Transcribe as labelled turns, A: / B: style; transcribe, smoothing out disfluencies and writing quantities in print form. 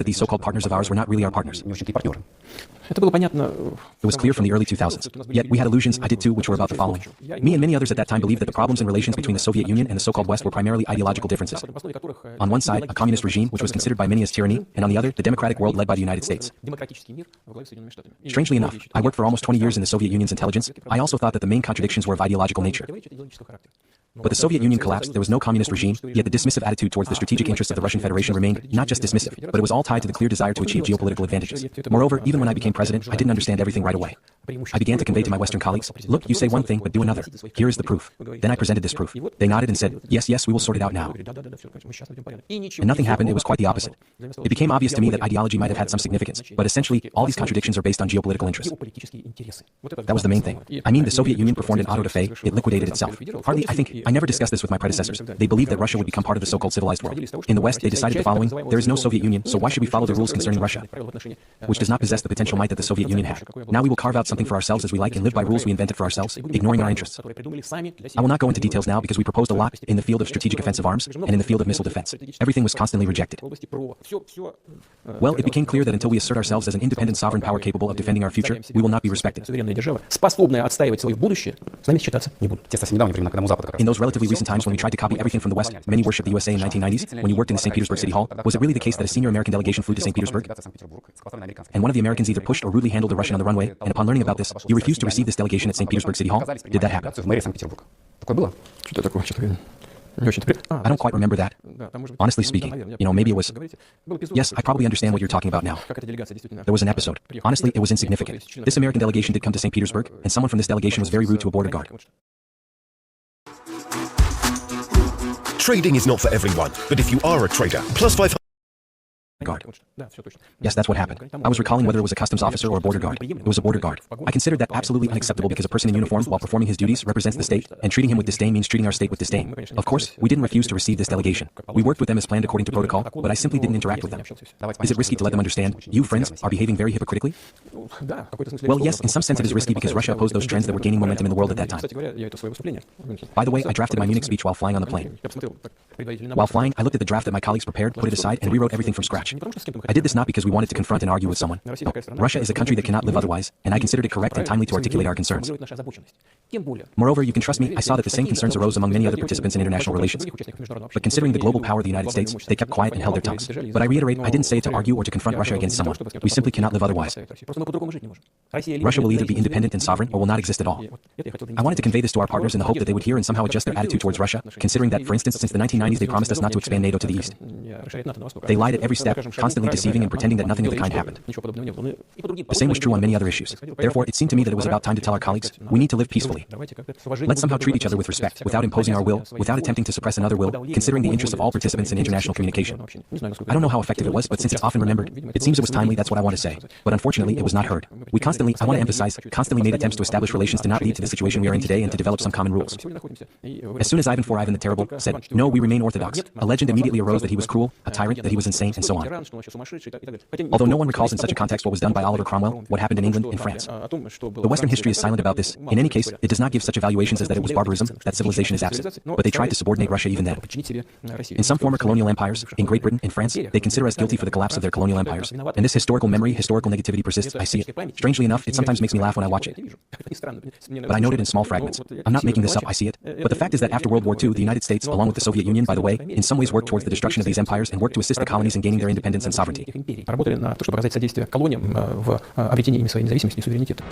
A: that these so-called partners of ours were not really our partners.
B: Это было понятно.
A: It was clear from the early 2000s. Yet we had illusions, I did too, which were about the following. Me and many others at that time believed that the problems in relations between the Soviet Union and the so-called West were primarily ideological differences. On one side, a communist regime, which was considered by many as tyranny, and on the other, the democratic world led by the United States. Strangely enough, I worked for almost 20 years in the Soviet Union's intelligence. I also thought that the main contradictions were of ideological nature. But the Soviet Union collapsed, there was no communist regime, yet the dismissive attitude towards the strategic interests of the Russian Federation remained not just dismissive, but it was all tied to the clear desire to achieve geopolitical advantages. Moreover, even when I became president, I didn't understand everything right away. I began to convey to my Western colleagues, look, you say one thing, but do another. Here is the proof. Then I presented this proof. They nodded and said, yes, yes, we will sort it out now. And nothing happened, it was quite the opposite. It became obvious to me that ideology might have had some significance, but essentially, all these contradictions are based on geopolitical interests. That was the main thing. I mean, the Soviet Union performed an auto-da-fe, it liquidated itself. Hardly, I think, I never discussed this with my predecessors. They believed that Russia would become part of the so-called civilized world. In the West, they decided the following, there is no Soviet Union, so why should we follow the rules concerning Russia, which does not possess the potential might that the Soviet Union had. Now we will carve out something for ourselves as we like and live by rules we invented for ourselves, ignoring our interests. I will not go into details now because we proposed a lot in the field of strategic offensive arms and in the field of missile defense. Everything was constantly rejected. Well, it became clear that until we assert ourselves as an independent sovereign power capable of defending our future, we will not be respected. In those relatively recent times when we tried to copy everything from the West, many worshipped the USA in 1990s, when you worked in the St. Petersburg City Hall, was it really the case that a senior American delegation flew to St. Petersburg? And one of the Americans either pushed or rudely handled a Russian on the runway, and upon learning about this, you refused to receive this delegation at St. Petersburg City Hall? Did that happen? I don't quite remember that. Honestly speaking, maybe it was... Yes, I probably understand what you're talking about now. There was an episode. Honestly, it was insignificant. This American delegation did come to St. Petersburg, and someone from this delegation was very rude to a border guard.
C: Trading is not for everyone, but if you are a trader, plus 500...
A: Guard. Yes, that's what happened. I was recalling whether it was a customs officer or a border guard. It was a border guard. I considered that absolutely unacceptable because a person in uniform while performing his duties represents the state, and treating him with disdain means treating our state with disdain. Of course, we didn't refuse to receive this delegation. We worked with them as planned according to protocol, but I simply didn't interact with them. Is it risky to let them understand, you, friends, are behaving very hypocritically? Well, yes, in some sense it is risky because Russia opposed those trends that were gaining momentum in the world at that time. By the way, I drafted my Munich speech while flying on the plane. While flying, I looked at the draft that my colleagues prepared, put it aside, and rewrote everything from scratch. I did this not because we wanted to confront and argue with someone. No. Russia is a country that cannot live otherwise, and I considered it correct and timely to articulate our concerns. Moreover, you can trust me, I saw that the same concerns arose among many other participants in international relations. But considering the global power of the United States, they kept quiet and held their tongues. But I reiterate, I didn't say it to argue or to confront Russia against someone. We simply cannot live otherwise. Russia will either be independent and sovereign or will not exist at all. I wanted to convey this to our partners in the hope that they would hear and somehow adjust their attitude towards Russia, considering that, for instance, since the 1990s they promised us not to expand NATO to the east. They lied at every step, constantly deceiving and pretending that nothing of the kind happened. The same was true on many other issues. Therefore, it seemed to me that it was about time to tell our colleagues, we need to live peacefully. Let's somehow treat each other with respect, without imposing our will, without attempting to suppress another will, considering the interests of all participants in international communication. I don't know how effective it was, but since it's often remembered, it seems it was timely, that's what I want to say. But unfortunately, it was not heard. We constantly, I want to emphasize, constantly made attempts to establish relations to not lead to the situation we are in today and to develop some common rules. As soon as Ivan IV Ivan the Terrible said, no, we remain orthodox, a legend immediately arose that he was cruel, a tyrant, that he was insane, and so on. Although no one recalls in such a context what was done by Oliver Cromwell, what happened in England and France. The Western history is silent about this. In any case, it does not give such evaluations as that it was barbarism, that civilization is absent. But they tried to subordinate Russia even then. In some former colonial empires, in Great Britain and France, they consider us guilty for the collapse of their colonial empires. And this historical memory, historical negativity persists, I see it. Strangely enough, it sometimes makes me laugh when I watch it. But I note it in small fragments. I'm not making this up, I see it. But the fact is that after World War II, the United States, along with the Soviet Union, by the way, in some ways worked towards the destruction of these empires and worked to assist the colonies in gaining their independence and sovereignty.
B: Работали на то, чтобы оказать содействие колониям в обретении ими своей независимости и суверенитета.